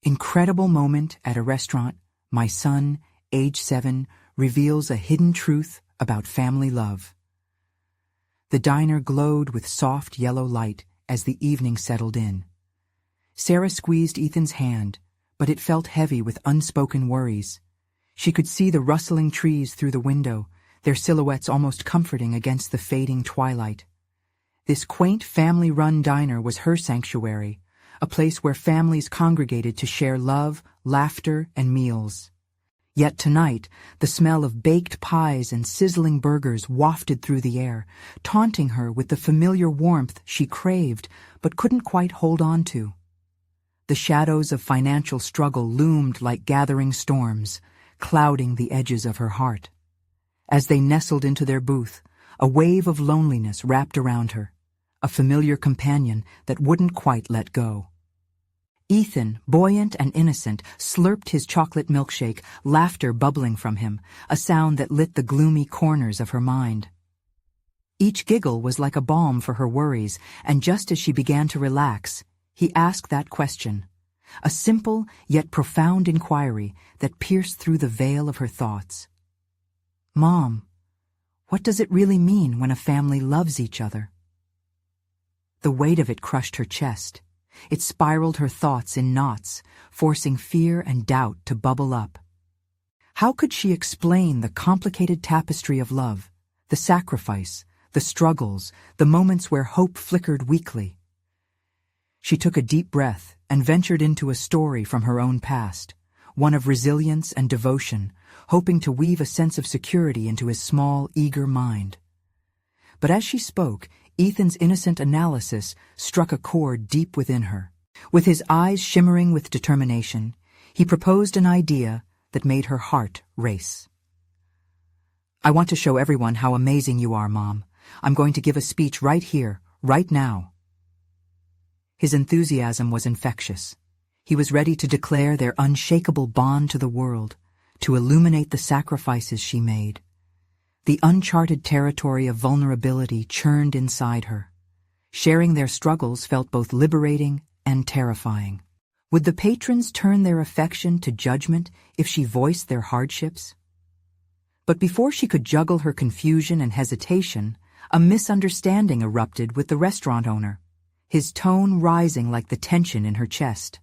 Incredible moment at a restaurant. My son, age 7, reveals a hidden truth about family love. The diner glowed with soft yellow light as the evening settled in. Sarah squeezed Ethan's hand, but it felt heavy with unspoken worries. She could see the rustling trees through the window, their silhouettes almost comforting against the fading twilight. This quaint family-run diner was her sanctuary, a place where families congregated to share love, laughter, and meals. Yet tonight, the smell of baked pies and sizzling burgers wafted through the air, taunting her with the familiar warmth she craved but couldn't quite hold on to. The shadows of financial struggle loomed like gathering storms, clouding the edges of her heart. As they nestled into their booth, a wave of loneliness wrapped around her, a familiar companion that wouldn't quite let go. Ethan, buoyant and innocent, slurped his chocolate milkshake, laughter bubbling from him, a sound that lit the gloomy corners of her mind. Each giggle was like a balm for her worries, and just as she began to relax, he asked that question, a simple yet profound inquiry that pierced through the veil of her thoughts. "Mom, what does it really mean when a family loves each other?" The weight of it crushed her chest. It spiraled her thoughts in knots, forcing fear and doubt to bubble up. How could she explain the complicated tapestry of love, the sacrifice, the struggles, the moments where hope flickered weakly? She took a deep breath and ventured into a story from her own past, one of resilience and devotion, hoping to weave a sense of security into his small, eager mind. But as she spoke, Ethan's innocent analysis struck a chord deep within her. With his eyes shimmering with determination, he proposed an idea that made her heart race. "I want to show everyone how amazing you are, Mom. I'm going to give a speech right here, right now." His enthusiasm was infectious. He was ready to declare their unshakable bond to the world, to illuminate the sacrifices she made. The uncharted territory of vulnerability churned inside her. Sharing their struggles felt both liberating and terrifying. Would the patrons turn their affection to judgment if she voiced their hardships? But before she could juggle her confusion and hesitation, a misunderstanding erupted with the restaurant owner, his tone rising like the tension in her chest.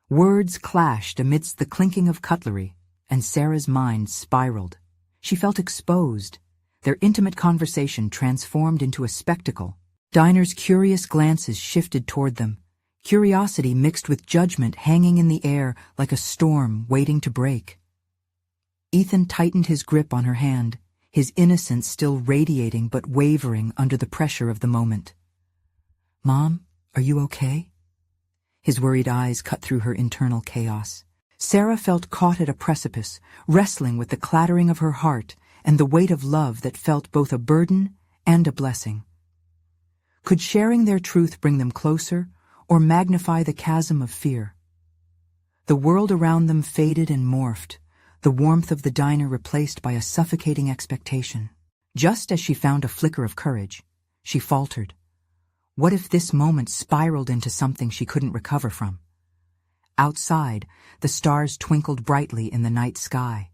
Words clashed amidst the clinking of cutlery, and Sarah's mind spiraled. She felt exposed. Their intimate conversation transformed into a spectacle. Diner's curious glances shifted toward them, curiosity mixed with judgment hanging in the air like a storm waiting to break. Ethan tightened his grip on her hand, his innocence still radiating but wavering under the pressure of the moment. "Mom, are you okay?" His worried eyes cut through her internal chaos. Sarah felt caught at a precipice, wrestling with the clattering of her heart and the weight of love that felt both a burden and a blessing. Could sharing their truth bring them closer or magnify the chasm of fear? The world around them faded and morphed, the warmth of the diner replaced by a suffocating expectation. Just as she found a flicker of courage, she faltered. What if this moment spiraled into something she couldn't recover from? Outside, the stars twinkled brightly in the night sky.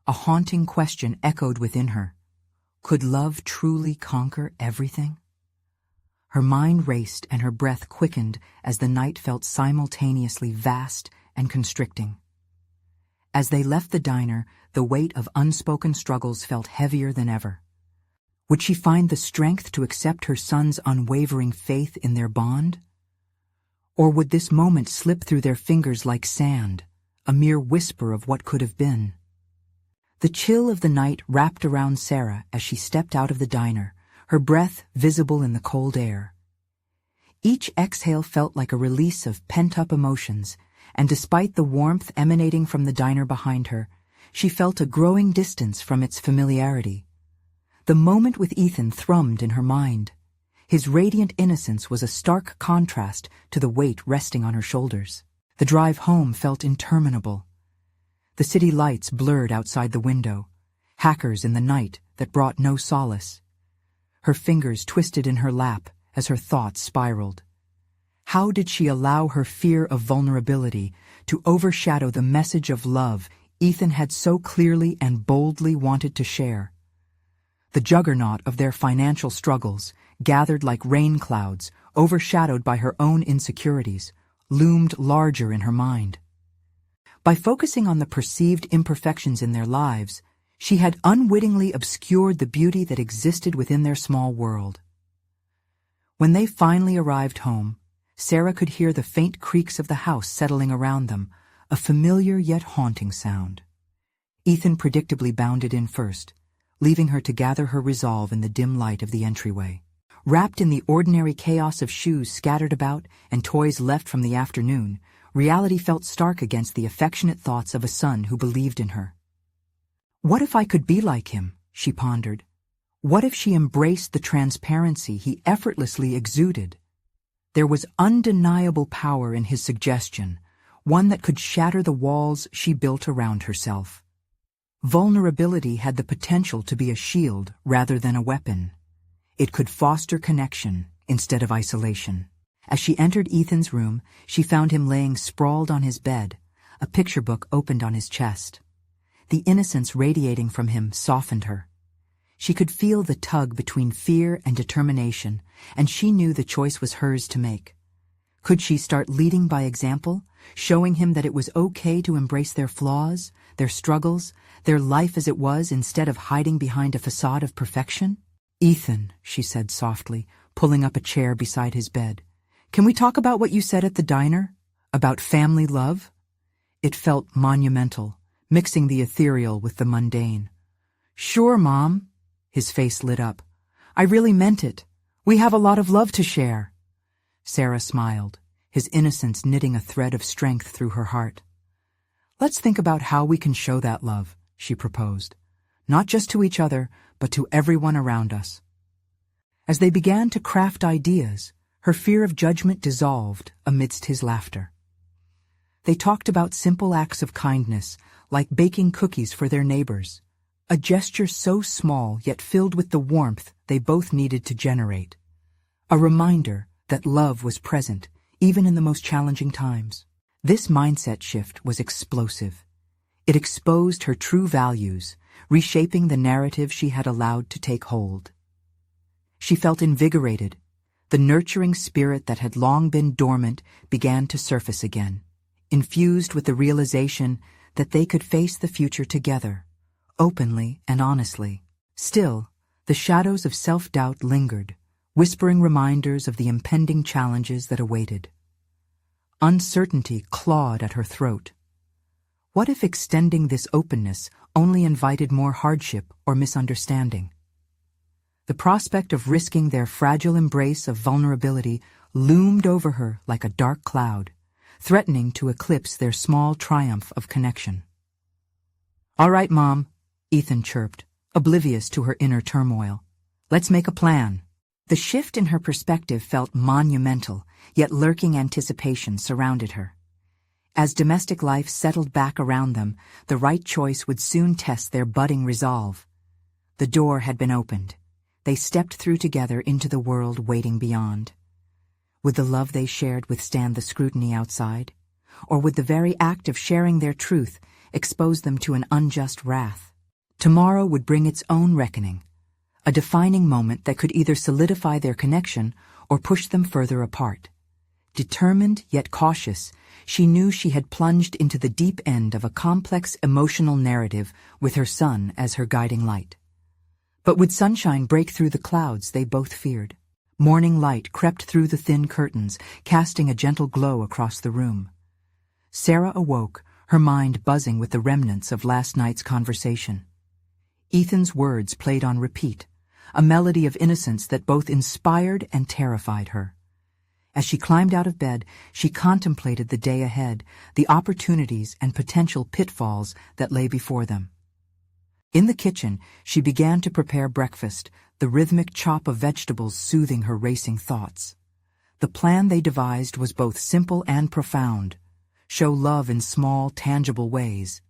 A haunting question echoed within her. Could love truly conquer everything? Her mind raced and her breath quickened as the night felt simultaneously vast and constricting. As they left the diner, the weight of unspoken struggles felt heavier than ever. Would she find the strength to accept her son's unwavering faith in their bond? Or would this moment slip through their fingers like sand, a mere whisper of what could have been? The chill of the night wrapped around Sarah as she stepped out of the diner, her breath visible in the cold air. Each exhale felt like a release of pent-up emotions, and despite the warmth emanating from the diner behind her, she felt a growing distance from its familiarity. The moment with Ethan thrummed in her mind. His radiant innocence was a stark contrast to the weight resting on her shoulders. The drive home felt interminable. The city lights blurred outside the window, hackers in the night that brought no solace. Her fingers twisted in her lap as her thoughts spiraled. How did she allow her fear of vulnerability to overshadow the message of love Ethan had so clearly and boldly wanted to share. The juggernaut of their financial struggles, gathered like rain clouds, overshadowed by her own insecurities, loomed larger in her mind. By focusing on the perceived imperfections in their lives, she had unwittingly obscured the beauty that existed within their small world. When they finally arrived home, Sarah could hear the faint creaks of the house settling around them, a familiar yet haunting sound. Ethan predictably bounded in first, leaving her to gather her resolve in the dim light of the entryway. Wrapped in the ordinary chaos of shoes scattered about and toys left from the afternoon, reality felt stark against the affectionate thoughts of a son who believed in her. What if I could be like him? She pondered. What if she embraced the transparency he effortlessly exuded? There was undeniable power in his suggestion, one that could shatter the walls she built around herself. Vulnerability had the potential to be a shield rather than a weapon. It could foster connection instead of isolation. As she entered Ethan's room, she found him laying sprawled on his bed, a picture book opened on his chest. The innocence radiating from him softened her. She could feel the tug between fear and determination, and she knew the choice was hers to make. Could she start leading by example, showing him that it was okay to embrace their flaws, their struggles, their life as it was instead of hiding behind a facade of perfection? "Ethan," she said softly, pulling up a chair beside his bed, "can we talk about what you said at the diner? About family love?" It felt monumental, mixing the ethereal with the mundane. "Sure, Mom." His face lit up. "I really meant it. We have a lot of love to share." Sarah smiled, his innocence knitting a thread of strength through her heart. "Let's think about how we can show that love," she proposed. "Not just to each other, but to everyone around us." As they began to craft ideas, her fear of judgment dissolved amidst his laughter. They talked about simple acts of kindness, like baking cookies for their neighbors, a gesture so small yet filled with the warmth they both needed to generate. A reminder that love was present, even in the most challenging times. This mindset shift was explosive. It exposed her true values, reshaping the narrative she had allowed to take hold. She felt invigorated. The nurturing spirit that had long been dormant began to surface again, infused with the realization that they could face the future together, openly and honestly. Still, the shadows of self-doubt lingered, whispering reminders of the impending challenges that awaited. Uncertainty clawed at her throat. What if extending this openness only invited more hardship or misunderstanding? The prospect of risking their fragile embrace of vulnerability loomed over her like a dark cloud, threatening to eclipse their small triumph of connection. "All right, Mom," Ethan chirped, oblivious to her inner turmoil. "Let's make a plan." The shift in her perspective felt monumental, yet lurking anticipation surrounded her. As domestic life settled back around them, the right choice would soon test their budding resolve. The door had been opened. They stepped through together into the world waiting beyond. Would the love they shared withstand the scrutiny outside? Or would the very act of sharing their truth expose them to an unjust wrath? Tomorrow would bring its own reckoning, a defining moment that could either solidify their connection or push them further apart. Determined yet cautious, she knew she had plunged into the deep end of a complex emotional narrative with her son as her guiding light. But would sunshine break through the clouds they both feared? Morning light crept through the thin curtains, casting a gentle glow across the room. Sarah awoke, her mind buzzing with the remnants of last night's conversation. Ethan's words played on repeat, a melody of innocence that both inspired and terrified her. As she climbed out of bed, she contemplated the day ahead, the opportunities and potential pitfalls that lay before them. In the kitchen, she began to prepare breakfast, the rhythmic chop of vegetables soothing her racing thoughts. The plan they devised was both simple and profound: show love in small, tangible ways.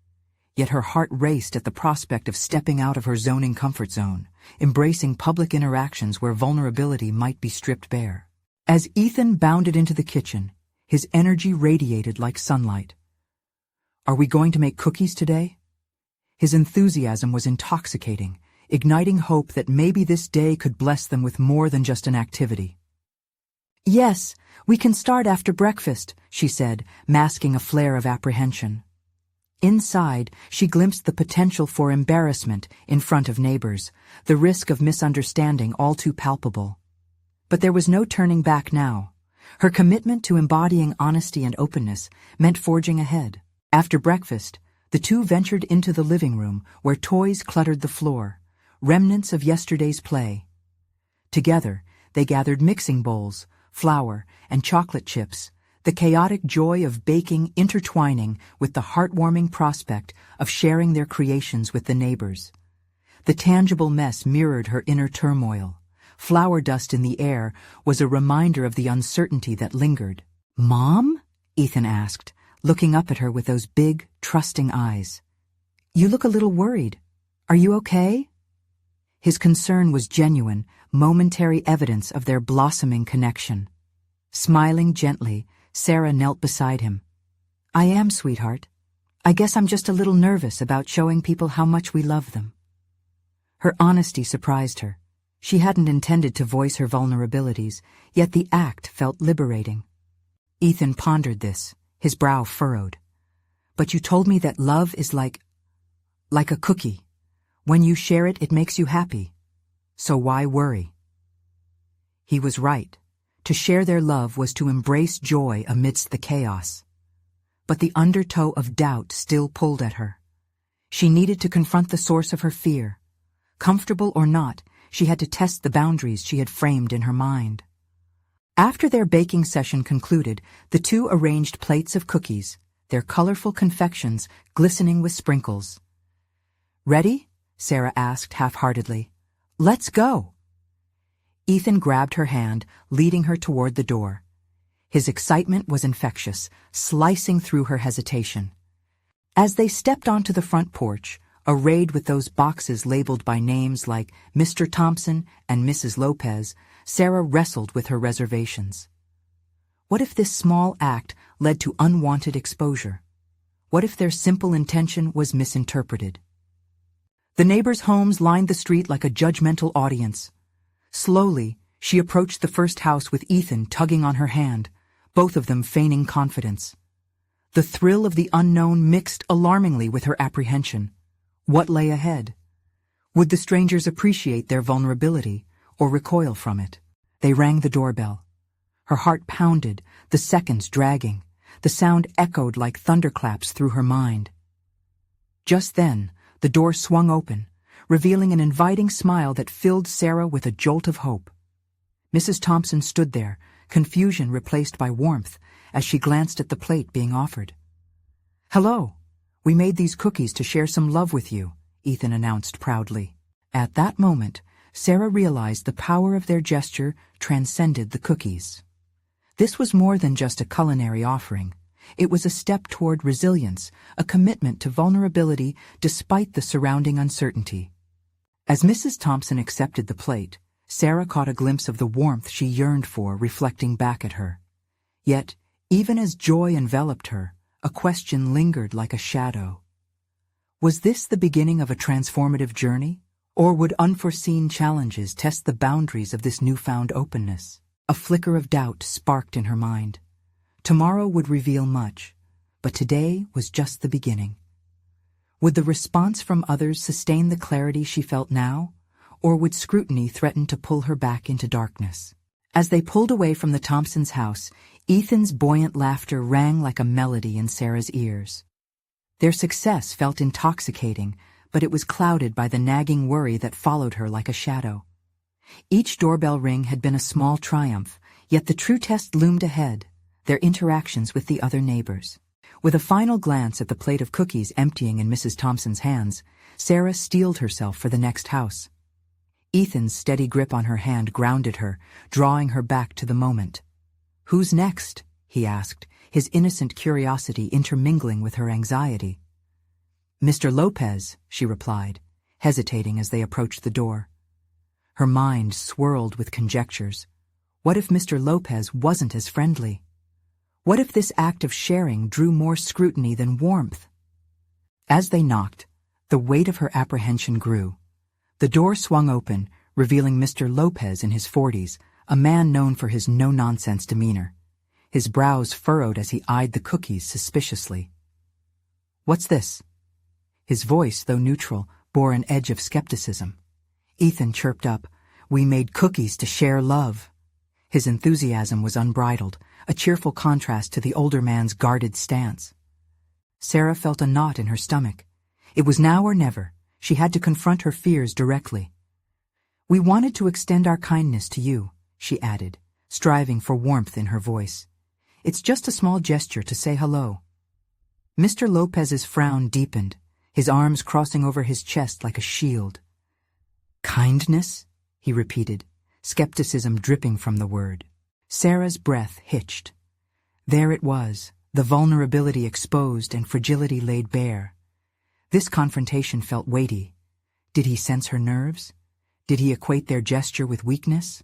Yet her heart raced at the prospect of stepping out of her zoning comfort zone, embracing public interactions where vulnerability might be stripped bare. As Ethan bounded into the kitchen, his energy radiated like sunlight. "Are we going to make cookies today?" His enthusiasm was intoxicating, igniting hope that maybe this day could bless them with more than just an activity. "Yes, we can start after breakfast," she said, masking a flare of apprehension. Inside, she glimpsed the potential for embarrassment in front of neighbors, the risk of misunderstanding all too palpable. But there was no turning back now. Her commitment to embodying honesty and openness meant forging ahead. After breakfast, the two ventured into the living room where toys cluttered the floor, remnants of yesterday's play. Together, they gathered mixing bowls, flour, and chocolate chips, the chaotic joy of baking intertwining with the heartwarming prospect of sharing their creations with the neighbors. The tangible mess mirrored her inner turmoil. Flour dust in the air was a reminder of the uncertainty that lingered. "Mom?" Ethan asked, looking up at her with those big, trusting eyes. "You look a little worried. Are you okay?" His concern was genuine, momentary evidence of their blossoming connection. Smiling gently, Sarah knelt beside him. "I am, sweetheart. I guess I'm just a little nervous about showing people how much we love them." Her honesty surprised her. She hadn't intended to voice her vulnerabilities, yet the act felt liberating. Ethan pondered this, his brow furrowed. "But you told me that love is like a cookie. When you share it, it makes you happy. So why worry?" He was right. To share their love was to embrace joy amidst the chaos. But the undertow of doubt still pulled at her. She needed to confront the source of her fear. Comfortable or not, she had to test the boundaries she had framed in her mind. After their baking session concluded, the two arranged plates of cookies, their colorful confections glistening with sprinkles. "Ready?" Sarah asked half-heartedly. "Let's go." Ethan grabbed her hand, leading her toward the door. His excitement was infectious, slicing through her hesitation. As they stepped onto the front porch, arrayed with those boxes labeled by names like Mr. Thompson and Mrs. Lopez, Sarah wrestled with her reservations. What if this small act led to unwanted exposure? What if their simple intention was misinterpreted? The neighbors' homes lined the street like a judgmental audience. Slowly, she approached the first house with Ethan tugging on her hand, both of them feigning confidence. The thrill of the unknown mixed alarmingly with her apprehension. What lay ahead? Would the strangers appreciate their vulnerability or recoil from it? They rang the doorbell. Her heart pounded, the seconds dragging. The sound echoed like thunderclaps through her mind. Just then, the door swung open, revealing an inviting smile that filled Sarah with a jolt of hope. Mrs. Thompson stood there, confusion replaced by warmth, as she glanced at the plate being offered. "Hello. We made these cookies to share some love with you," Ethan announced proudly. At that moment, Sarah realized the power of their gesture transcended the cookies. This was more than just a culinary offering. It was a step toward resilience, a commitment to vulnerability despite the surrounding uncertainty. As Mrs. Thompson accepted the plate, Sarah caught a glimpse of the warmth she yearned for reflecting back at her. Yet, even as joy enveloped her, a question lingered like a shadow. Was this the beginning of a transformative journey? Or would unforeseen challenges test the boundaries of this newfound openness? A flicker of doubt sparked in her mind. Tomorrow would reveal much, but today was just the beginning. Would the response from others sustain the clarity she felt now, or would scrutiny threaten to pull her back into darkness? As they pulled away from the Thompsons' house, Ethan's buoyant laughter rang like a melody in Sarah's ears. Their success felt intoxicating, but it was clouded by the nagging worry that followed her like a shadow. Each doorbell ring had been a small triumph, yet the true test loomed ahead, their interactions with the other neighbors. With a final glance at the plate of cookies emptying in Mrs. Thompson's hands, Sarah steeled herself for the next house. Ethan's steady grip on her hand grounded her, drawing her back to the moment. "Who's next?" he asked, his innocent curiosity intermingling with her anxiety. "Mr. Lopez," she replied, hesitating as they approached the door. Her mind swirled with conjectures. What if Mr. Lopez wasn't as friendly? What if this act of sharing drew more scrutiny than warmth? As they knocked, the weight of her apprehension grew. The door swung open, revealing Mr. Lopez in his 40s, a man known for his no-nonsense demeanor. His brows furrowed as he eyed the cookies suspiciously. "What's this?" His voice, though neutral, bore an edge of skepticism. Ethan chirped up, "We made cookies to share love." His enthusiasm was unbridled, a cheerful contrast to the older man's guarded stance. Sarah felt a knot in her stomach. It was now or never. She had to confront her fears directly. "We wanted to extend our kindness to you," she added, striving for warmth in her voice. "It's just a small gesture to say hello." Mr. Lopez's frown deepened, his arms crossing over his chest like a shield. "Kindness?" he repeated, skepticism dripping from the word. Sarah's breath hitched. There it was, the vulnerability exposed and fragility laid bare. This confrontation felt weighty. Did he sense her nerves? Did he equate their gesture with weakness?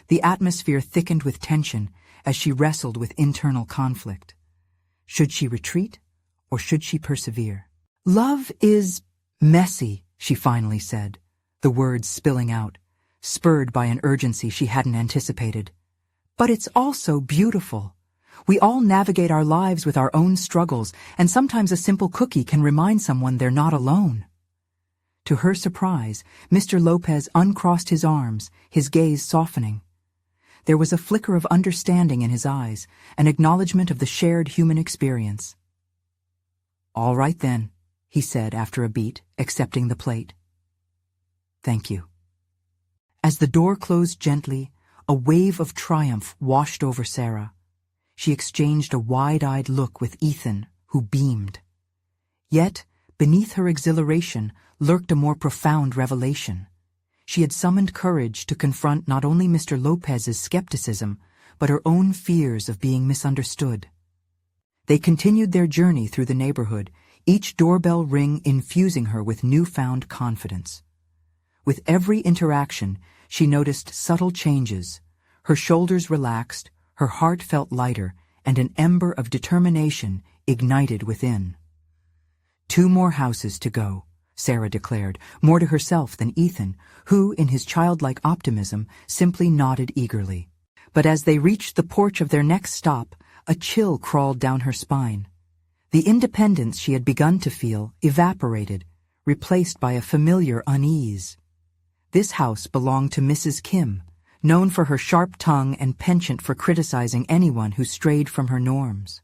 The atmosphere thickened with tension as she wrestled with internal conflict. Should she retreat, or should she persevere? "Love is messy," she finally said, the words spilling out, spurred by an urgency she hadn't anticipated. "But it's also beautiful. We all navigate our lives with our own struggles, and sometimes a simple cookie can remind someone they're not alone." To her surprise, Mr. Lopez uncrossed his arms, his gaze softening. There was a flicker of understanding in his eyes, an acknowledgement of the shared human experience. "All right then," he said after a beat, accepting the plate. "Thank you." As the door closed gently, a wave of triumph washed over Sarah. She exchanged a wide-eyed look with Ethan, who beamed. Yet, beneath her exhilaration, lurked a more profound revelation. She had summoned courage to confront not only Mr. Lopez's skepticism, but her own fears of being misunderstood. They continued their journey through the neighborhood, each doorbell ring infusing her with newfound confidence. With every interaction, she noticed subtle changes. Her shoulders relaxed, her heart felt lighter, and an ember of determination ignited within. 2 more houses to go, Sarah declared, more to herself than Ethan, who, in his childlike optimism, simply nodded eagerly. But as they reached the porch of their next stop, a chill crawled down her spine. The independence she had begun to feel evaporated, replaced by a familiar unease. This house belonged to Mrs. Kim, known for her sharp tongue and penchant for criticizing anyone who strayed from her norms.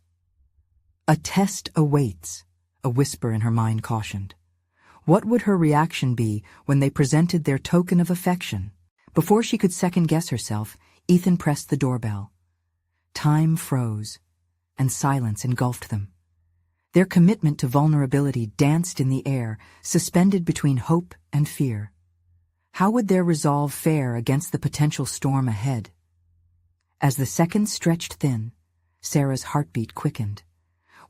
"A test awaits," a whisper in her mind cautioned. What would her reaction be when they presented their token of affection? Before she could second-guess herself, Ethan pressed the doorbell. Time froze, and silence engulfed them. Their commitment to vulnerability danced in the air, suspended between hope and fear. How would their resolve fare against the potential storm ahead? As the seconds stretched thin, Sarah's heartbeat quickened.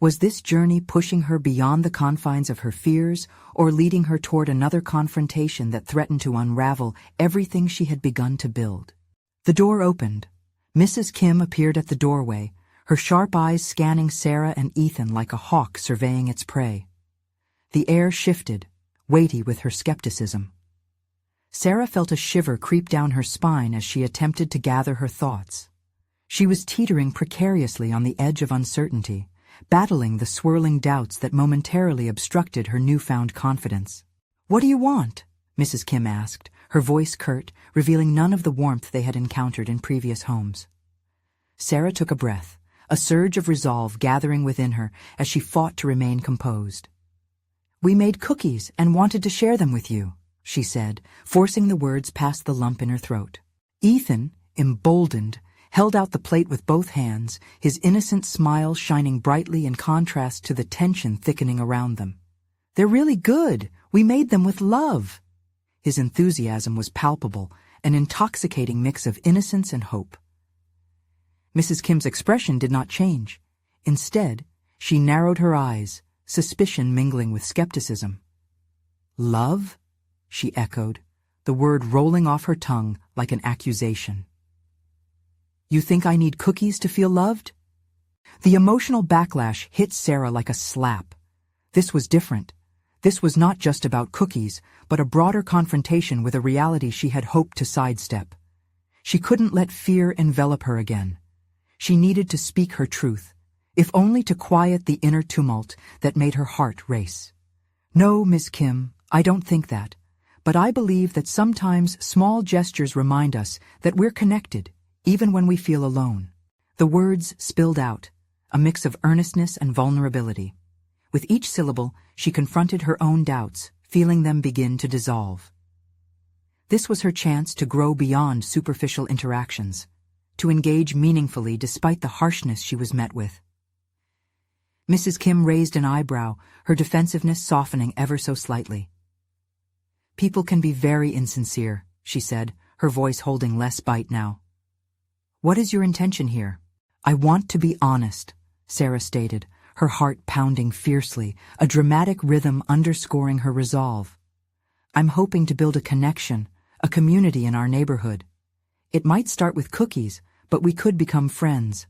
Was this journey pushing her beyond the confines of her fears, or leading her toward another confrontation that threatened to unravel everything she had begun to build? The door opened. Mrs. Kim appeared at the doorway, her sharp eyes scanning Sarah and Ethan like a hawk surveying its prey. The air shifted, weighty with her skepticism. Sarah felt a shiver creep down her spine as she attempted to gather her thoughts. She was teetering precariously on the edge of uncertainty, battling the swirling doubts that momentarily obstructed her newfound confidence. "What do you want?" Mrs. Kim asked, her voice curt, revealing none of the warmth they had encountered in previous homes. Sarah took a breath, a surge of resolve gathering within her as she fought to remain composed. "We made cookies and wanted to share them with you," she said, forcing the words past the lump in her throat. Ethan, emboldened, held out the plate with both hands, his innocent smile shining brightly in contrast to the tension thickening around them. "They're really good. We made them with love." His enthusiasm was palpable, an intoxicating mix of innocence and hope. Mrs. Kim's expression did not change. Instead, she narrowed her eyes, suspicion mingling with skepticism. "Love?" she echoed, the word rolling off her tongue like an accusation. "You think I need cookies to feel loved?" The emotional backlash hit Sarah like a slap. This was different. This was not just about cookies, but a broader confrontation with a reality she had hoped to sidestep. She couldn't let fear envelop her again. She needed to speak her truth, if only to quiet the inner tumult that made her heart race. "No, Miss Kim, I don't think that. But I believe that sometimes small gestures remind us that we're connected, even when we feel alone." The words spilled out, a mix of earnestness and vulnerability. With each syllable, she confronted her own doubts, feeling them begin to dissolve. This was her chance to grow beyond superficial interactions, to engage meaningfully despite the harshness she was met with. Mrs. Kim raised an eyebrow, her defensiveness softening ever so slightly. "People can be very insincere," she said, her voice holding less bite now. "What is your intention here?" "I want to be honest," Sarah stated, her heart pounding fiercely, a dramatic rhythm underscoring her resolve. "I'm hoping to build a connection, a community in our neighborhood. It might start with cookies, but we could become friends.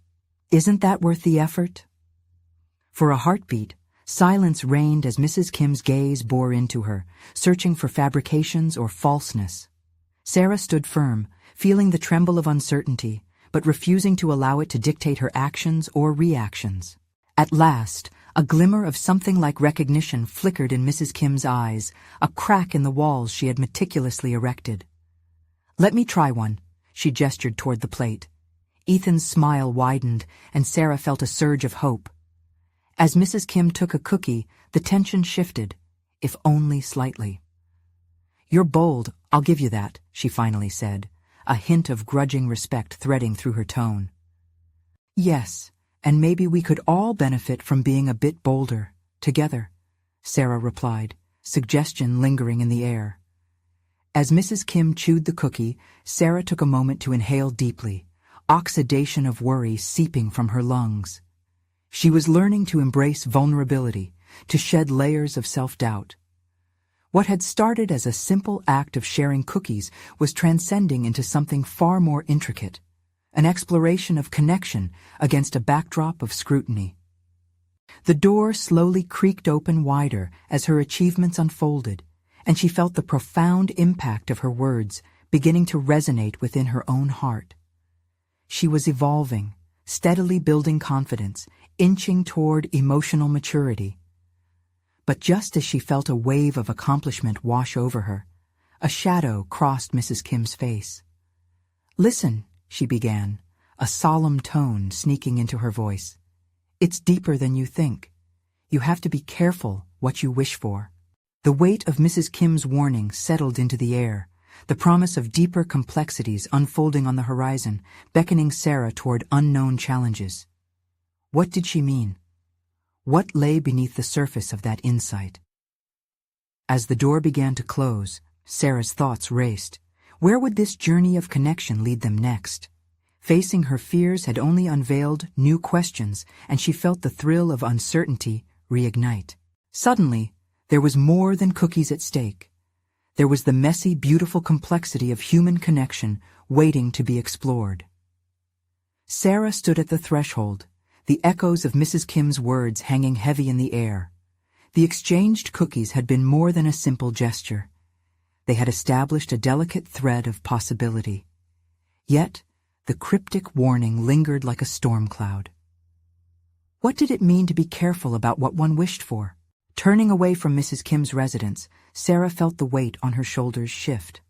Isn't that worth the effort?" For a heartbeat, silence reigned as Mrs. Kim's gaze bore into her, searching for fabrications or falseness. Sarah stood firm, feeling the tremble of uncertainty, but refusing to allow it to dictate her actions or reactions. At last, a glimmer of something like recognition flickered in Mrs. Kim's eyes, a crack in the walls she had meticulously erected. "Let me try one," she gestured toward the plate. Ethan's smile widened, and Sarah felt a surge of hope. As Mrs. Kim took a cookie, the tension shifted, if only slightly. "You're bold, I'll give you that," she finally said, a hint of grudging respect threading through her tone. "Yes, and maybe we could all benefit from being a bit bolder, together," Sarah replied, suggestion lingering in the air. As Mrs. Kim chewed the cookie, Sarah took a moment to inhale deeply, oxidation of worry seeping from her lungs. She was learning to embrace vulnerability, to shed layers of self-doubt. What had started as a simple act of sharing cookies was transcending into something far more intricate, an exploration of connection against a backdrop of scrutiny. The door slowly creaked open wider as her achievements unfolded, and she felt the profound impact of her words beginning to resonate within her own heart. She was evolving, steadily building confidence, inching toward emotional maturity. But just as she felt a wave of accomplishment wash over her, a shadow crossed Mrs. Kim's face. "Listen," she began, a solemn tone sneaking into her voice. "It's deeper than you think. You have to be careful what you wish for." The weight of Mrs. Kim's warning settled into the air, the promise of deeper complexities unfolding on the horizon, beckoning Sarah toward unknown challenges. What did she mean? What lay beneath the surface of that insight? As the door began to close, Sarah's thoughts raced. Where would this journey of connection lead them next? Facing her fears had only unveiled new questions, and she felt the thrill of uncertainty reignite. Suddenly, there was more than cookies at stake. There was the messy, beautiful complexity of human connection waiting to be explored. Sarah stood at the threshold, the echoes of Mrs. Kim's words hanging heavy in the air. The exchanged cookies had been more than a simple gesture. They had established a delicate thread of possibility. Yet, the cryptic warning lingered like a storm cloud. What did it mean to be careful about what one wished for? Turning away from Mrs. Kim's residence, Sarah felt the weight on her shoulders shift.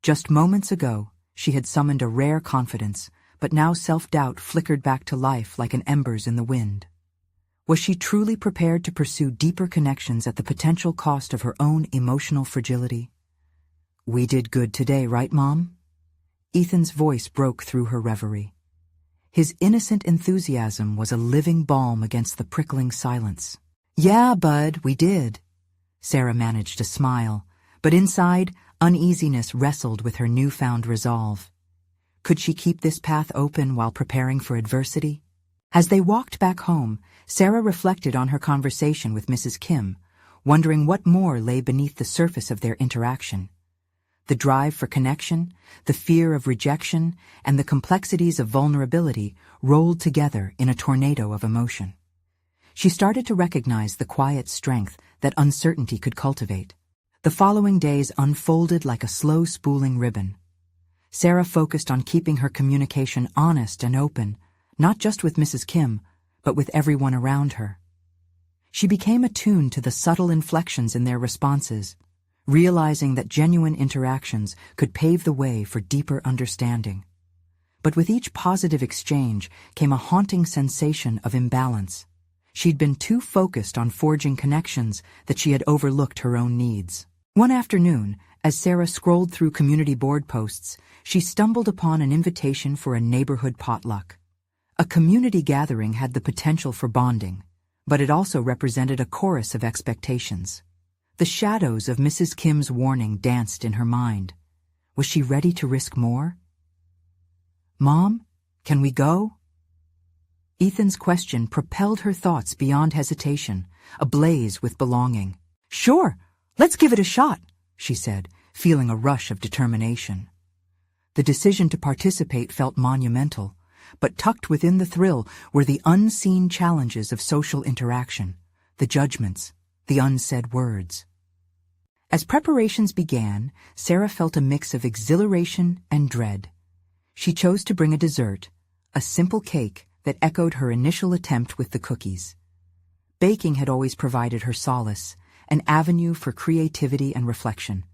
Just moments ago, she had summoned a rare confidence, but now self-doubt flickered back to life like an embers in the wind. Was she truly prepared to pursue deeper connections at the potential cost of her own emotional fragility? "We did good today, right, Mom?" Ethan's voice broke through her reverie. His innocent enthusiasm was a living balm against the prickling silence. "Yeah, bud, we did." Sarah managed to smile, but inside, uneasiness wrestled with her newfound resolve. Could she keep this path open while preparing for adversity? As they walked back home, Sarah reflected on her conversation with Mrs. Kim, wondering what more lay beneath the surface of their interaction. The drive for connection, the fear of rejection, and the complexities of vulnerability rolled together in a tornado of emotion. She started to recognize the quiet strength that uncertainty could cultivate. The following days unfolded like a slow spooling ribbon. Sarah focused on keeping her communication honest and open, not just with Mrs. Kim, but with everyone around her. She became attuned to the subtle inflections in their responses, realizing that genuine interactions could pave the way for deeper understanding. But with each positive exchange came a haunting sensation of imbalance. She'd been too focused on forging connections that she had overlooked her own needs. One afternoon, as Sarah scrolled through community board posts, she stumbled upon an invitation for a neighborhood potluck. A community gathering had the potential for bonding, but it also represented a chorus of expectations. The shadows of Mrs. Kim's warning danced in her mind. Was she ready to risk more? "Mom, can we go?" Ethan's question propelled her thoughts beyond hesitation, ablaze with belonging. "Sure, let's give it a shot," she said, feeling a rush of determination. The decision to participate felt monumental, but tucked within the thrill were the unseen challenges of social interaction, the judgments, the unsaid words. As preparations began, Sarah felt a mix of exhilaration and dread. She chose to bring a dessert, a simple cake that echoed her initial attempt with the cookies. Baking had always provided her solace, an avenue for creativity and reflection.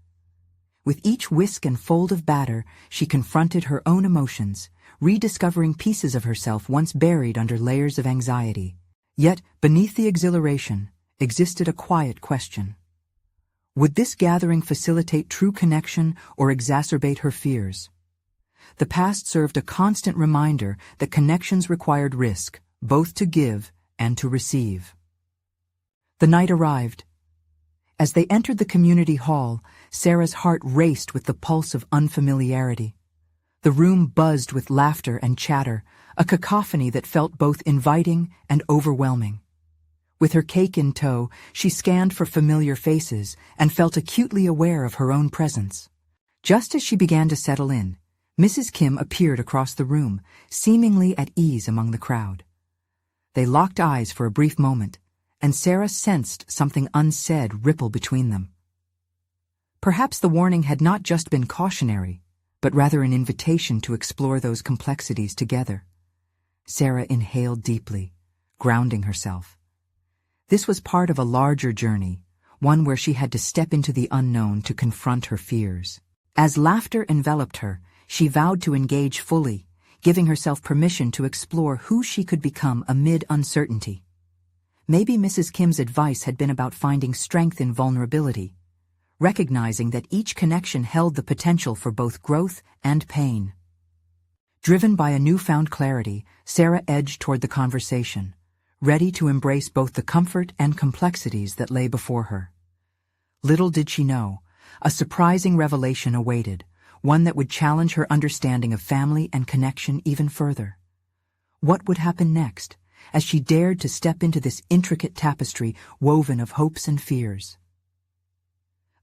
With each whisk and fold of batter, she confronted her own emotions, rediscovering pieces of herself once buried under layers of anxiety. Yet, beneath the exhilaration, existed a quiet question. Would this gathering facilitate true connection or exacerbate her fears? The past served a constant reminder that connections required risk, both to give and to receive. The night arrived. As they entered the community hall, Sarah's heart raced with the pulse of unfamiliarity. The room buzzed with laughter and chatter, a cacophony that felt both inviting and overwhelming. With her cake in tow, she scanned for familiar faces and felt acutely aware of her own presence. Just as she began to settle in, Mrs. Kim appeared across the room, seemingly at ease among the crowd. They locked eyes for a brief moment, and Sarah sensed something unsaid ripple between them. Perhaps the warning had not just been cautionary, but rather an invitation to explore those complexities together. Sarah inhaled deeply, grounding herself. This was part of a larger journey, one where she had to step into the unknown to confront her fears. As laughter enveloped her, she vowed to engage fully, giving herself permission to explore who she could become amid uncertainty. Maybe Mrs. Kim's advice had been about finding strength in vulnerability, recognizing that each connection held the potential for both growth and pain. Driven by a newfound clarity, Sarah edged toward the conversation, ready to embrace both the comfort and complexities that lay before her. Little did she know, a surprising revelation awaited, one that would challenge her understanding of family and connection even further. What would happen next, as she dared to step into this intricate tapestry woven of hopes and fears?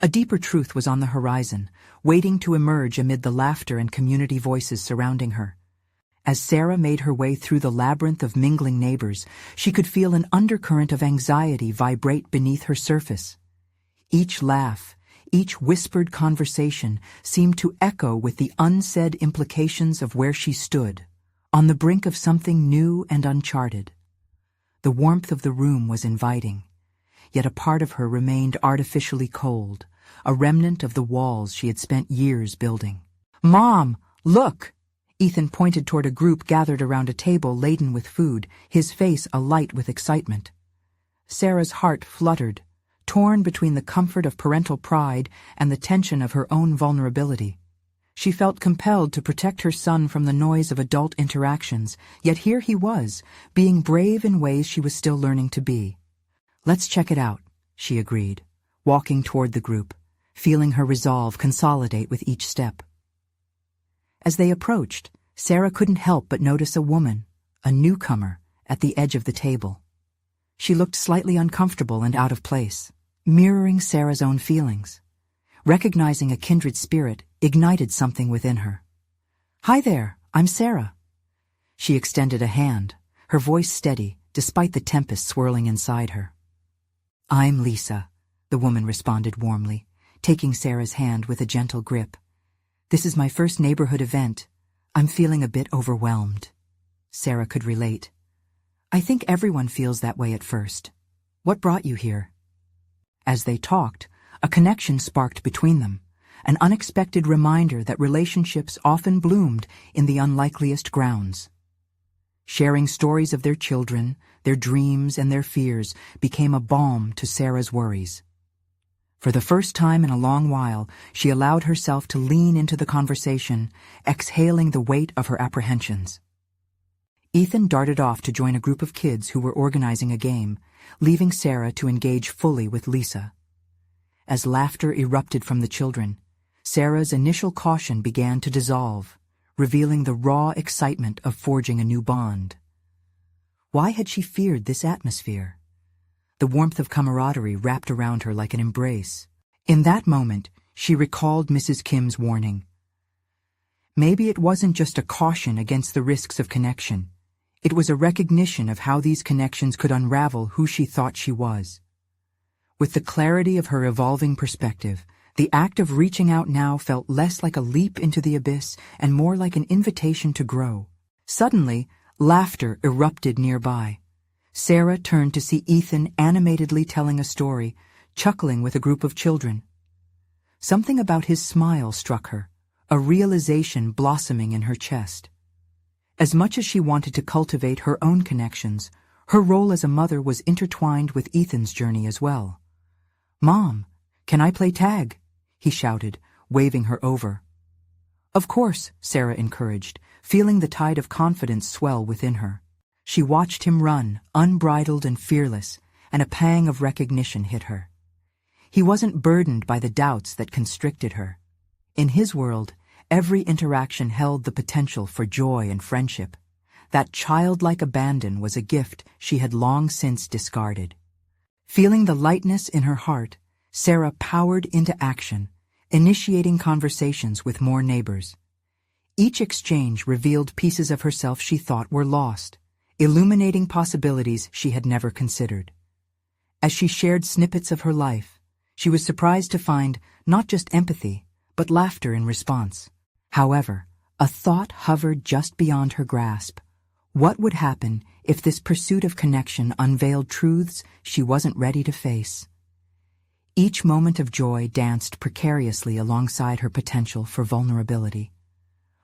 A deeper truth was on the horizon, waiting to emerge amid the laughter and community voices surrounding her. As Sarah made her way through the labyrinth of mingling neighbors, she could feel an undercurrent of anxiety vibrate beneath her surface. Each laugh, each whispered conversation seemed to echo with the unsaid implications of where she stood, on the brink of something new and uncharted. The warmth of the room was inviting, yet a part of her remained artificially cold, a remnant of the walls she had spent years building. "Mom, look!" Ethan pointed toward a group gathered around a table laden with food, his face alight with excitement. Sarah's heart fluttered, torn between the comfort of parental pride and the tension of her own vulnerability. She felt compelled to protect her son from the noise of adult interactions, yet here he was, being brave in ways she was still learning to be. "Let's check it out," she agreed, walking toward the group, feeling her resolve consolidate with each step. As they approached, Sarah couldn't help but notice a woman, a newcomer, at the edge of the table. She looked slightly uncomfortable and out of place, mirroring Sarah's own feelings. Recognizing a kindred spirit ignited something within her. "Hi there, I'm Sarah." She extended a hand, her voice steady, despite the tempest swirling inside her. "I'm Lisa," the woman responded warmly, taking Sarah's hand with a gentle grip. "This is my first neighborhood event. I'm feeling a bit overwhelmed." Sarah could relate. "I think everyone feels that way at first. What brought you here?" As they talked, a connection sparked between them, an unexpected reminder that relationships often bloomed in the unlikeliest grounds. Sharing stories of their children, their dreams, and their fears became a balm to Sarah's worries. For the first time in a long while, she allowed herself to lean into the conversation, exhaling the weight of her apprehensions. Ethan darted off to join a group of kids who were organizing a game, leaving Sarah to engage fully with Lisa. As laughter erupted from the children, Sarah's initial caution began to dissolve, revealing the raw excitement of forging a new bond. Why had she feared this atmosphere? The warmth of camaraderie wrapped around her like an embrace. In that moment, she recalled Mrs. Kim's warning. Maybe it wasn't just a caution against the risks of connection. It was a recognition of how these connections could unravel who she thought she was. With the clarity of her evolving perspective, the act of reaching out now felt less like a leap into the abyss and more like an invitation to grow. Suddenly, laughter erupted nearby. Sarah turned to see Ethan animatedly telling a story, chuckling with a group of children. Something about his smile struck her, a realization blossoming in her chest. As much as she wanted to cultivate her own connections, her role as a mother was intertwined with Ethan's journey as well. "Mom, can I play tag?" he shouted, waving her over. "Of course," Sarah encouraged, feeling the tide of confidence swell within her. She watched him run, unbridled and fearless, and a pang of recognition hit her. He wasn't burdened by the doubts that constricted her. In his world, every interaction held the potential for joy and friendship. That childlike abandon was a gift she had long since discarded. Feeling the lightness in her heart, Sarah powered into action, initiating conversations with more neighbors. Each exchange revealed pieces of herself she thought were lost, illuminating possibilities she had never considered. As she shared snippets of her life, she was surprised to find not just empathy, but laughter in response. However, a thought hovered just beyond her grasp. What would happen if this pursuit of connection unveiled truths she wasn't ready to face? Each moment of joy danced precariously alongside her potential for vulnerability.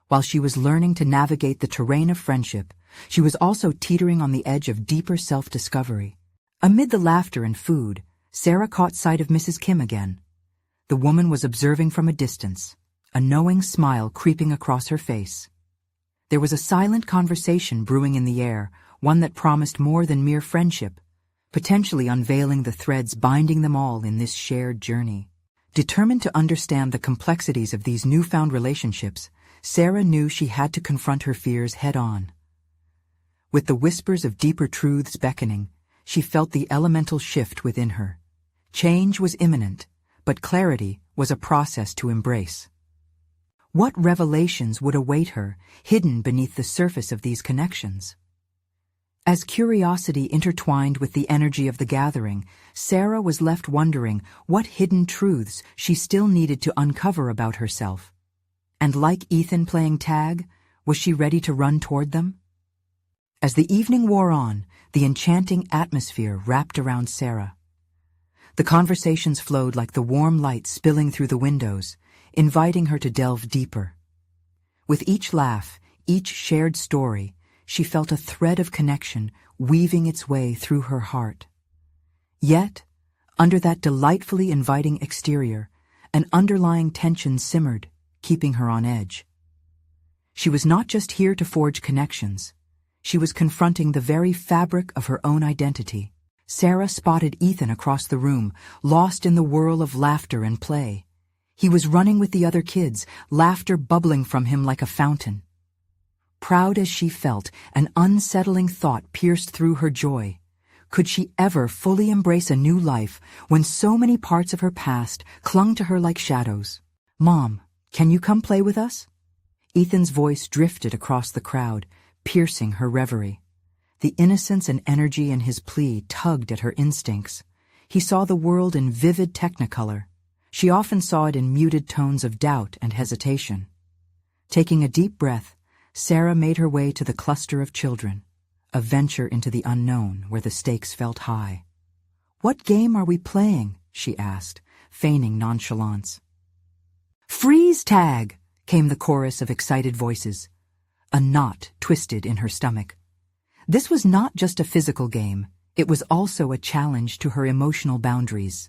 While she was learning to navigate the terrain of friendship, she was also teetering on the edge of deeper self-discovery. Amid the laughter and food, Sarah caught sight of Mrs. Kim again. The woman was observing from a distance, a knowing smile creeping across her face. There was a silent conversation brewing in the air, one that promised more than mere friendship, potentially unveiling the threads binding them all in this shared journey. Determined to understand the complexities of these newfound relationships, Sarah knew she had to confront her fears head-on. With the whispers of deeper truths beckoning, she felt the elemental shift within her. Change was imminent, but clarity was a process to embrace. What revelations would await her, hidden beneath the surface of these connections? As curiosity intertwined with the energy of the gathering, Sarah was left wondering what hidden truths she still needed to uncover about herself. And like Ethan playing tag, was she ready to run toward them? As the evening wore on, the enchanting atmosphere wrapped around Sarah. The conversations flowed like the warm light spilling through the windows, inviting her to delve deeper. With each laugh, each shared story, she felt a thread of connection weaving its way through her heart. Yet, under that delightfully inviting exterior, an underlying tension simmered, keeping her on edge. She was not just here to forge connections. She was confronting the very fabric of her own identity. Sarah spotted Ethan across the room, lost in the whirl of laughter and play. He was running with the other kids, laughter bubbling from him like a fountain. Proud as she felt, an unsettling thought pierced through her joy. Could she ever fully embrace a new life when so many parts of her past clung to her like shadows? "Mom, can you come play with us?" Ethan's voice drifted across the crowd, piercing her reverie. The innocence and energy in his plea tugged at her instincts. He saw the world in vivid technicolor. She often saw it in muted tones of doubt and hesitation. Taking a deep breath, Sarah made her way to the cluster of children, a venture into the unknown where the stakes felt high. "What game are we playing?" she asked, feigning nonchalance. "Freeze tag!" came the chorus of excited voices. A knot twisted in her stomach. This was not just a physical game, it was also a challenge to her emotional boundaries.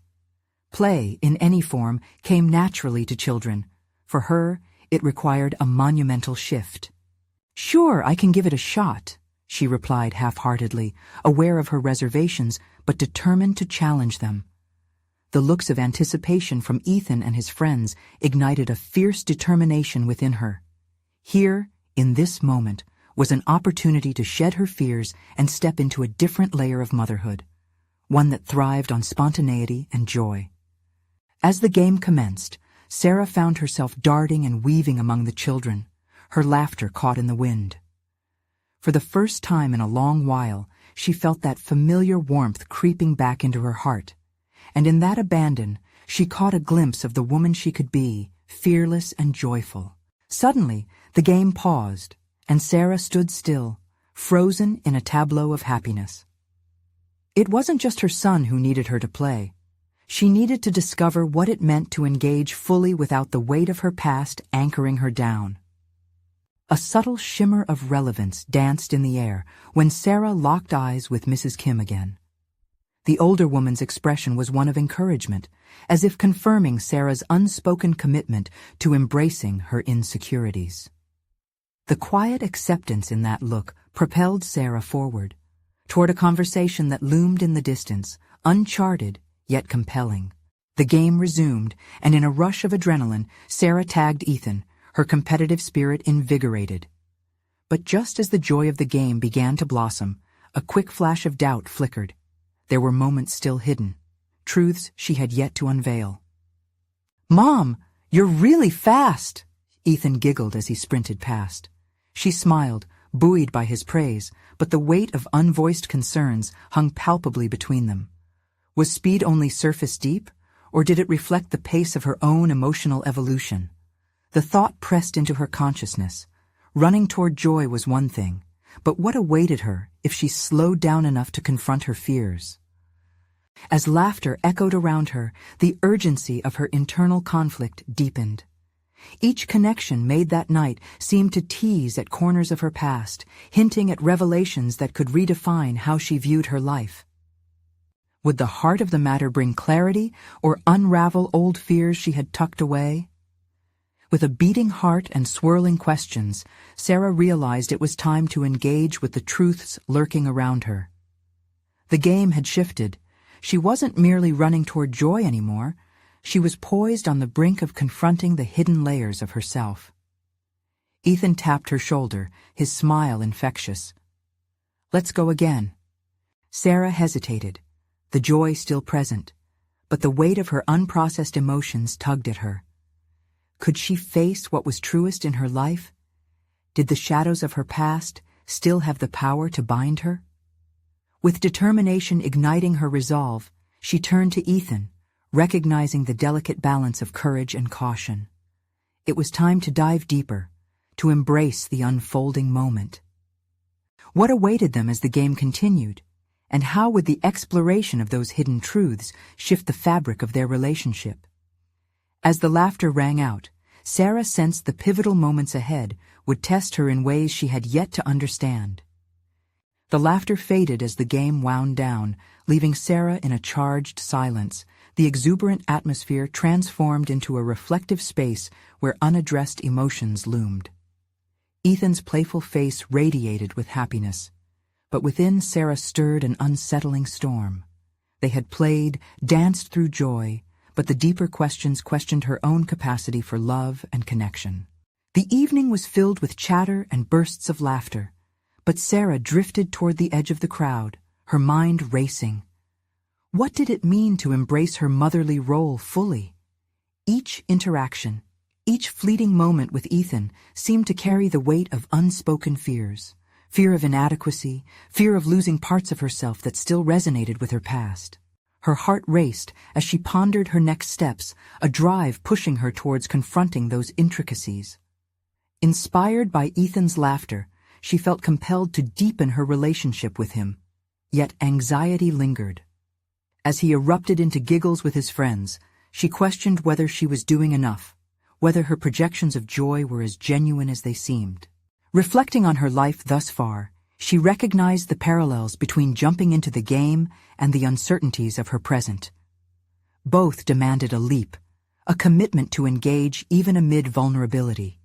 Play, in any form, came naturally to children. For her, it required a monumental shift. "Sure, I can give it a shot," she replied half-heartedly, aware of her reservations, but determined to challenge them. The looks of anticipation from Ethan and his friends ignited a fierce determination within her. Here, in this moment, was an opportunity to shed her fears and step into a different layer of motherhood, one that thrived on spontaneity and joy. As the game commenced, Sarah found herself darting and weaving among the children, her laughter caught in the wind. For the first time in a long while, she felt that familiar warmth creeping back into her heart, and in that abandon, she caught a glimpse of the woman she could be, fearless and joyful. Suddenly, the game paused, and Sarah stood still, frozen in a tableau of happiness. It wasn't just her son who needed her to play. She needed to discover what it meant to engage fully without the weight of her past anchoring her down. A subtle shimmer of relevance danced in the air when Sarah locked eyes with Mrs. Kim again. The older woman's expression was one of encouragement, as if confirming Sarah's unspoken commitment to embracing her insecurities. The quiet acceptance in that look propelled Sarah forward, toward a conversation that loomed in the distance, uncharted yet compelling. The game resumed, and in a rush of adrenaline, Sarah tagged Ethan, her competitive spirit invigorated. But just as the joy of the game began to blossom, a quick flash of doubt flickered. There were moments still hidden, truths she had yet to unveil. "Mom, you're really fast!" Ethan giggled as he sprinted past. She smiled, buoyed by his praise, but the weight of unvoiced concerns hung palpably between them. Was speed only surface deep, or did it reflect the pace of her own emotional evolution? The thought pressed into her consciousness. Running toward joy was one thing, but what awaited her if she slowed down enough to confront her fears? As laughter echoed around her, the urgency of her internal conflict deepened. Each connection made that night seemed to tease at corners of her past, hinting at revelations that could redefine how she viewed her life. Would the heart of the matter bring clarity or unravel old fears she had tucked away? With a beating heart and swirling questions, Sarah realized it was time to engage with the truths lurking around her. The game had shifted. She wasn't merely running toward joy anymore. She was poised on the brink of confronting the hidden layers of herself. Ethan tapped her shoulder, his smile infectious. "Let's go again." Sarah hesitated, the joy still present, but the weight of her unprocessed emotions tugged at her. Could she face what was truest in her life? Did the shadows of her past still have the power to bind her? With determination igniting her resolve, she turned to Ethan, recognizing the delicate balance of courage and caution. It was time to dive deeper, to embrace the unfolding moment. What awaited them as the game continued, and how would the exploration of those hidden truths shift the fabric of their relationship? As the laughter rang out, Sarah sensed the pivotal moments ahead would test her in ways she had yet to understand. The laughter faded as the game wound down, leaving Sarah in a charged silence, the exuberant atmosphere transformed into a reflective space where unaddressed emotions loomed. Ethan's playful face radiated with happiness, but within Sarah stirred an unsettling storm. They had played, danced through joy, but the deeper questions questioned her own capacity for love and connection. The evening was filled with chatter and bursts of laughter, but Sarah drifted toward the edge of the crowd, her mind racing. What did it mean to embrace her motherly role fully? Each interaction, each fleeting moment with Ethan seemed to carry the weight of unspoken fears, fear of inadequacy, fear of losing parts of herself that still resonated with her past. Her heart raced as she pondered her next steps, a drive pushing her towards confronting those intricacies. Inspired by Ethan's laughter, she felt compelled to deepen her relationship with him, yet anxiety lingered. As he erupted into giggles with his friends, she questioned whether she was doing enough, whether her projections of joy were as genuine as they seemed. Reflecting on her life thus far, she recognized the parallels between jumping into the game and the uncertainties of her present. Both demanded a leap, a commitment to engage even amid vulnerability.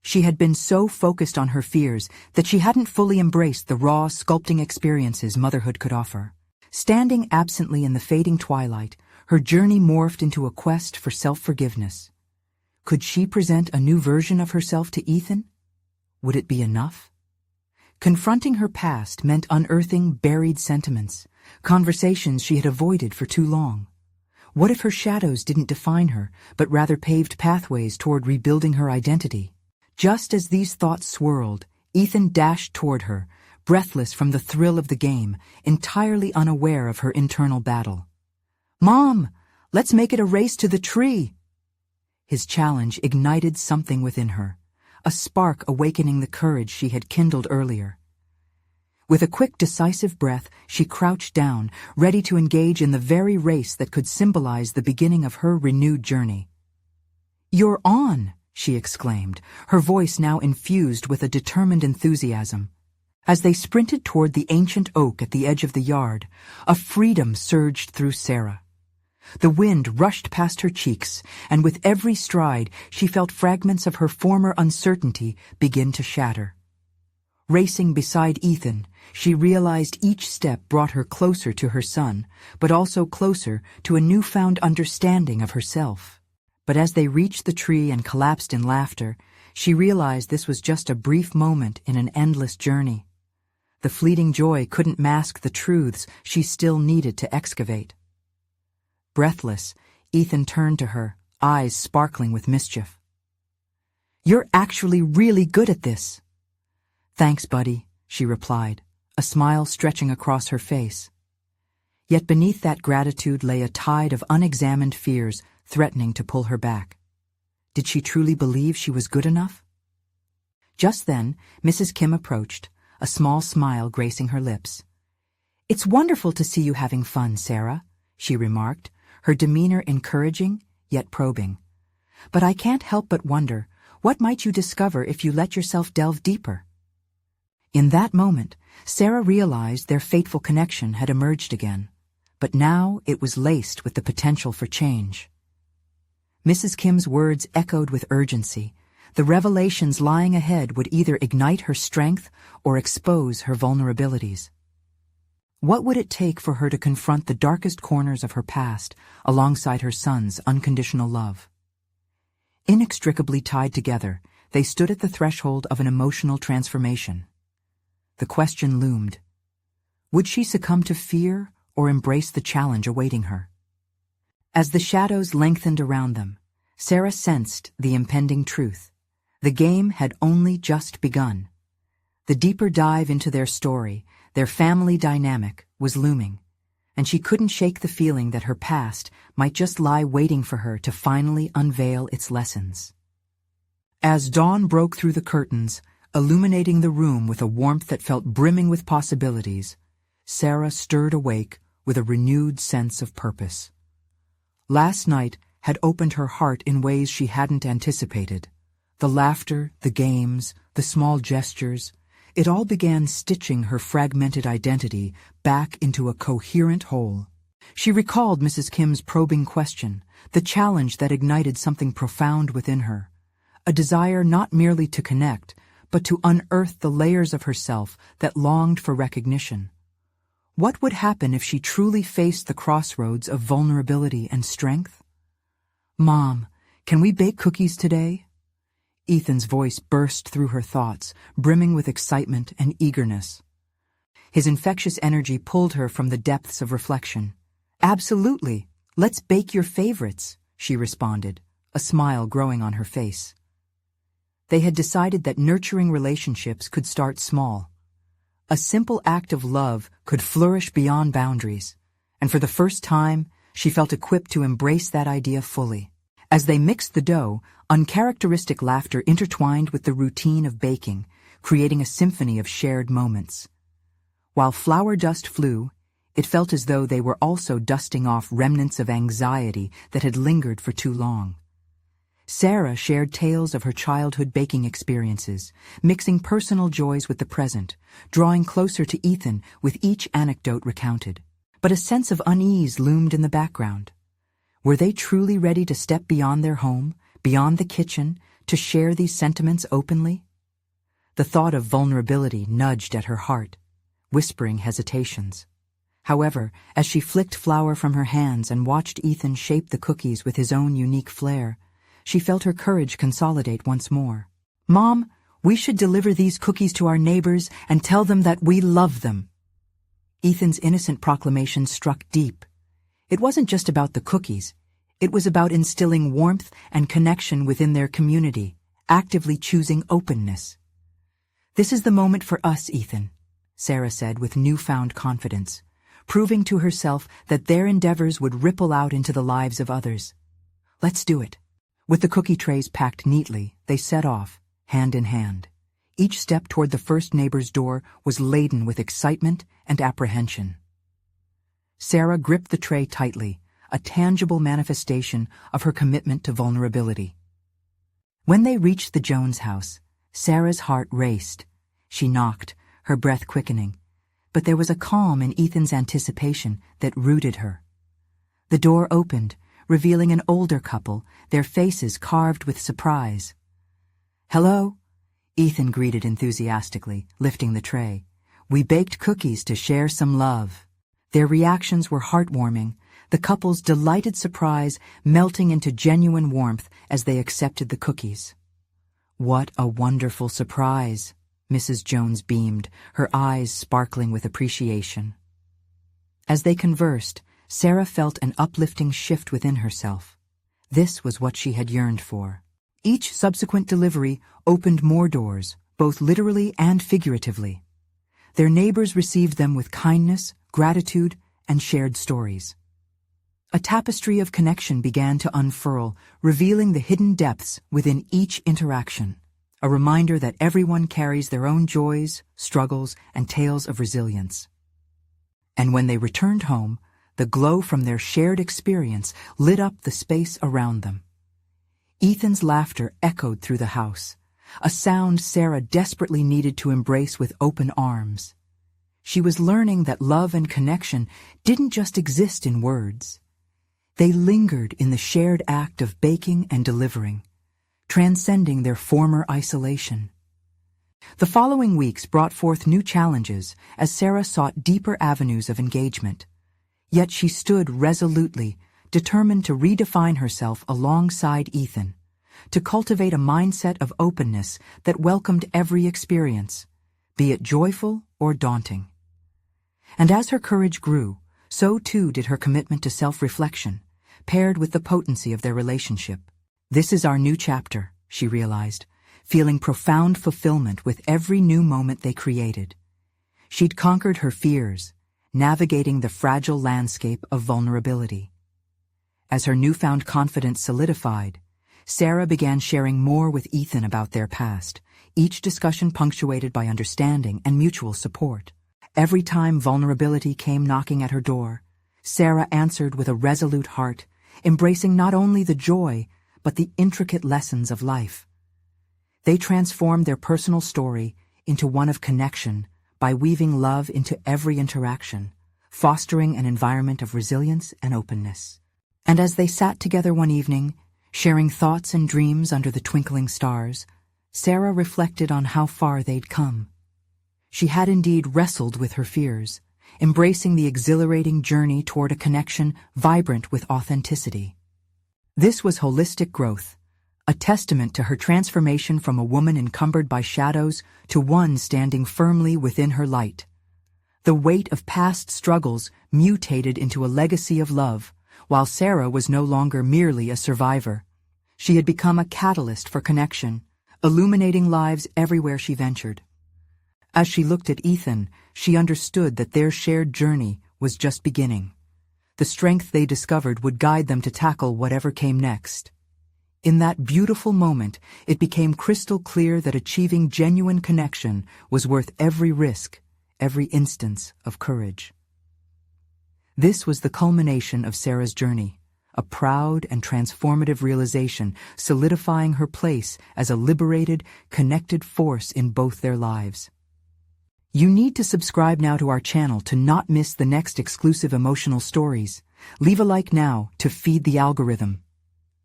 She had been so focused on her fears that she hadn't fully embraced the raw, sculpting experiences motherhood could offer. Standing absently in the fading twilight, her journey morphed into a quest for self-forgiveness. Could she present a new version of herself to Ethan? Would it be enough? Confronting her past meant unearthing buried sentiments, conversations she had avoided for too long. What if her shadows didn't define her, but rather paved pathways toward rebuilding her identity? Just as these thoughts swirled, Ethan dashed toward her, breathless from the thrill of the game, entirely unaware of her internal battle. "Mom, let's make it a race to the tree!" His challenge ignited something within her, a spark awakening the courage she had kindled earlier. With a quick, decisive breath, she crouched down, ready to engage in the very race that could symbolize the beginning of her renewed journey. "You're on!" she exclaimed, her voice now infused with a determined enthusiasm. As they sprinted toward the ancient oak at the edge of the yard, a freedom surged through Sarah. The wind rushed past her cheeks, and with every stride she felt fragments of her former uncertainty begin to shatter. Racing beside Ethan, she realized each step brought her closer to her son, but also closer to a newfound understanding of herself. But as they reached the tree and collapsed in laughter, she realized this was just a brief moment in an endless journey. The fleeting joy couldn't mask the truths she still needed to excavate. Breathless, Ethan turned to her, eyes sparkling with mischief. "You're actually really good at this." "Thanks, buddy," she replied, a smile stretching across her face. Yet beneath that gratitude lay a tide of unexamined fears threatening to pull her back. Did she truly believe she was good enough? Just then, Mrs. Kim approached, a small smile gracing her lips. "It's wonderful to see you having fun, Sarah," she remarked, her demeanor encouraging, yet probing. "But I can't help but wonder, what might you discover if you let yourself delve deeper?" In that moment, Sarah realized their fateful connection had emerged again, but now it was laced with the potential for change. Mrs. Kim's words echoed with urgency. The revelations lying ahead would either ignite her strength or expose her vulnerabilities. What would it take for her to confront the darkest corners of her past alongside her son's unconditional love? Inextricably tied together, they stood at the threshold of an emotional transformation. The question loomed. Would she succumb to fear or embrace the challenge awaiting her? As the shadows lengthened around them, Sarah sensed the impending truth. The game had only just begun. The deeper dive into their story, their family dynamic, was looming, and she couldn't shake the feeling that her past might just lie waiting for her to finally unveil its lessons. As dawn broke through the curtains, illuminating the room with a warmth that felt brimming with possibilities, Sarah stirred awake with a renewed sense of purpose. Last night had opened her heart in ways she hadn't anticipated. The laughter, the games, the small gestures, it all began stitching her fragmented identity back into a coherent whole. She recalled Mrs. Kim's probing question, the challenge that ignited something profound within her, a desire not merely to connect, but to unearth the layers of herself that longed for recognition. What would happen if she truly faced the crossroads of vulnerability and strength? "Mom, can we bake cookies today?" Ethan's voice burst through her thoughts, brimming with excitement and eagerness. His infectious energy pulled her from the depths of reflection. "Absolutely. Let's bake your favorites," she responded, a smile growing on her face. They had decided that nurturing relationships could start small, A simple act of love could flourish beyond boundaries, and for the first time, she felt equipped to embrace that idea fully. As they mixed the dough, uncharacteristic laughter intertwined with the routine of baking, creating a symphony of shared moments. While flour dust flew, it felt as though they were also dusting off remnants of anxiety that had lingered for too long. Sarah shared tales of her childhood baking experiences, mixing personal joys with the present, drawing closer to Ethan with each anecdote recounted. But a sense of unease loomed in the background. Were they truly ready to step beyond their home, beyond the kitchen, to share these sentiments openly? The thought of vulnerability nudged at her heart, whispering hesitations. However, as she flicked flour from her hands and watched Ethan shape the cookies with his own unique flair, she felt her courage consolidate once more. "Mom, we should deliver these cookies to our neighbors and tell them that we love them." Ethan's innocent proclamation struck deep. It wasn't just about the cookies. It was about instilling warmth and connection within their community, actively choosing openness. "This is the moment for us, Ethan," Sarah said with newfound confidence, proving to herself that their endeavors would ripple out into the lives of others. "Let's do it." With the cookie trays packed neatly, they set off, hand in hand. Each step toward the first neighbor's door was laden with excitement and apprehension. Sarah gripped the tray tightly, a tangible manifestation of her commitment to vulnerability. When they reached the Jones house, Sarah's heart raced. She knocked, her breath quickening, but there was a calm in Ethan's anticipation that rooted her. The door opened, revealing an older couple, their faces carved with surprise. "Hello," Ethan greeted enthusiastically, lifting the tray. "We baked cookies to share some love." Their reactions were heartwarming, the couple's delighted surprise melting into genuine warmth as they accepted the cookies. "What a wonderful surprise," Mrs. Jones beamed, her eyes sparkling with appreciation. As they conversed, Sarah felt an uplifting shift within herself. This was what she had yearned for. Each subsequent delivery opened more doors, both literally and figuratively. Their neighbors received them with kindness, gratitude, and shared stories. A tapestry of connection began to unfurl, revealing the hidden depths within each interaction, a reminder that everyone carries their own joys, struggles, and tales of resilience. And when they returned home, the glow from their shared experience lit up the space around them. Ethan's laughter echoed through the house, a sound Sarah desperately needed to embrace with open arms. She was learning that love and connection didn't just exist in words. They lingered in the shared act of baking and delivering, transcending their former isolation. The following weeks brought forth new challenges as Sarah sought deeper avenues of engagement. Yet she stood resolutely, determined to redefine herself alongside Ethan, to cultivate a mindset of openness that welcomed every experience, be it joyful or daunting. And as her courage grew, so too did her commitment to self-reflection, paired with the potency of their relationship. "This is our new chapter," she realized, feeling profound fulfillment with every new moment they created. She'd conquered her fears, navigating the fragile landscape of vulnerability. As her newfound confidence solidified, Sarah began sharing more with Ethan about their past, each discussion punctuated by understanding and mutual support. Every time vulnerability came knocking at her door, Sarah answered with a resolute heart, embracing not only the joy, but the intricate lessons of life. They transformed their personal story into one of connection by weaving love into every interaction, fostering an environment of resilience and openness. And as they sat together one evening, sharing thoughts and dreams under the twinkling stars, Sarah reflected on how far they'd come. She had indeed wrestled with her fears, embracing the exhilarating journey toward a connection vibrant with authenticity. This was holistic growth, a testament to her transformation from a woman encumbered by shadows to one standing firmly within her light. The weight of past struggles mutated into a legacy of love, while Sarah was no longer merely a survivor. She had become a catalyst for connection, illuminating lives everywhere she ventured. As she looked at Ethan, she understood that their shared journey was just beginning. The strength they discovered would guide them to tackle whatever came next. In that beautiful moment, it became crystal clear that achieving genuine connection was worth every risk, every instance of courage. This was the culmination of Sarah's journey, a proud and transformative realization solidifying her place as a liberated, connected force in both their lives. You need to subscribe now to our channel to not miss the next exclusive emotional stories. Leave a like now to feed the algorithm.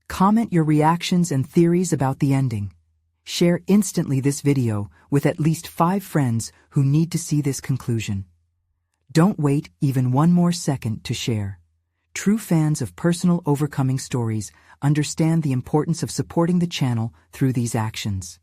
Comment your reactions and theories about the ending. Share instantly this video with at least 5 friends who need to see this conclusion. Don't wait even one more second to share. True fans of personal overcoming stories understand the importance of supporting the channel through these actions.